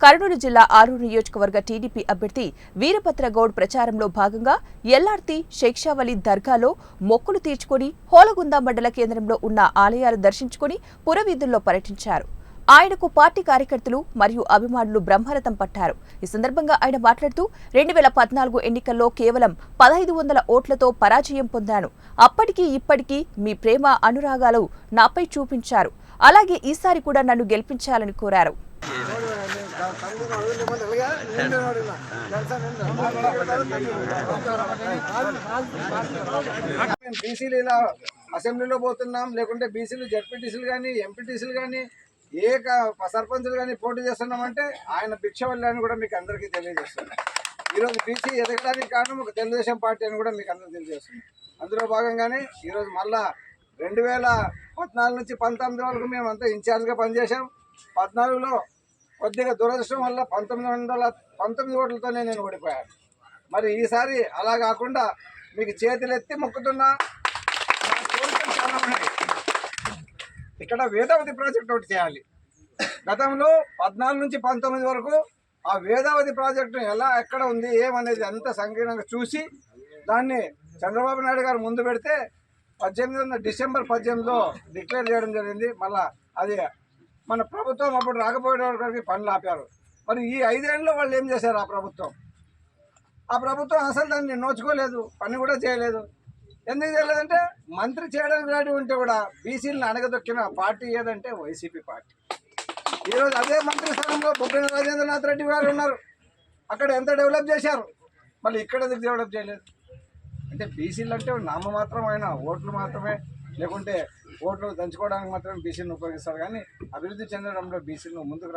కర్నూలు జిల్లా ఆరూరు నియోజకవర్గ టీడీపీ అభ్యర్థి వీరభద్రగౌడ్ ప్రచారంలో భాగంగా ఎల్లార్తి షేక్షావలి దర్గాలో మొక్కులు తీర్చుకుని హోలగుంద మండల కేంద్రంలో ఉన్న ఆలయాలు దర్శించుకుని పురవీధుల్లో పర్యటించారు. ఆయనకు పార్టీ కార్యకర్తలు మరియు అభిమానులు బ్రహ్మరథం పట్టారు. ఈ సందర్భంగా ఆయన మాట్లాడుతూ 2014 ఎన్నికల్లో కేవలం 1500 ఓట్లతో పరాజయం పొందాను. అప్పటికీ ఇప్పటికీ మీ ప్రేమ అనురాగాలు నాపై చూపించారు. అలాగే ఈసారి కూడా నన్ను గెలిపించాలని కోరారు. బీసీలు ఇలా అసెంబ్లీలో పోతున్నాం, లేకుంటే బీసీలు జడ్పీటీసీలు కానీ ఎంపీటీసీలు కానీ ఏ సర్పంచులు కానీ పోటీ చేస్తున్నామంటే ఆయన భిక్ష వల్లని కూడా మీకు అందరికీ తెలియజేస్తున్నాం. ఈరోజు బీసీ ఎదగడానికి కారణం ఒక తెలుగుదేశం పార్టీ అని కూడా మీకు అందరికీ తెలియజేస్తున్నాం. అందులో భాగంగానే ఈరోజు మళ్ళా 2014 నుంచి 19 వరకు మేము అంతా ఇన్ఛార్జ్గా పనిచేసాం. 14లో కొద్దిగా దురదృష్టం వల్ల 1919 ఓట్లతోనే నేను ఓడిపోయాను. మరి ఈసారి అలా కాకుండా మీకు చేతులెత్తి మొక్కుతున్నా. చాలా ఉన్నాయి. ఇక్కడ వేదావతి ప్రాజెక్ట్ ఒకటి చేయాలి. గతంలో 14 నుంచి 19 వరకు ఆ వేదావతి ప్రాజెక్టు ఎలా ఎక్కడ ఉంది ఏమనేది అంత సంకీర్ణంగా చూసి దాన్ని చంద్రబాబు నాయుడు గారు ముందు పెడితే డిసెంబర్ 18లో డిక్లేర్ చేయడం జరిగింది. మళ్ళీ అది మన ప్రభుత్వం అప్పుడు రాకపోయే వరకు పనులు ఆపారు. మరి ఈ 5 ఏళ్ళలో వాళ్ళు ఏం చేశారు? ఆ ప్రభుత్వం అసలు దాన్ని నోచుకోలేదు, పని కూడా చేయలేదు. ఎందుకు చేయలేదంటే మంత్రి చేయడానికి రెడీ ఉంటే కూడా బీసీలను అణగదొక్కిన పార్టీ ఏదంటే వైసీపీ పార్టీ. ఈరోజు అదే మంత్రి స్థానంలో బొబ్బిన రాజేంద్రనాథ్ రెడ్డి గారు ఉన్నారు. అక్కడ ఎంత డెవలప్ చేశారు, మళ్ళీ ఇక్కడ ఎందుకు డెవలప్ చేయలేదు? అంటే బీసీలు అంటే నామమాత్రమైన ఓట్లు మాత్రమే, లేకుంటే ఓట్లు దంచుకోవడానికి మాత్రమే బీసీలను ఉపయోగిస్తారు. కానీ అభివృద్ధి చెందడంలో బీసీలను ముందుకు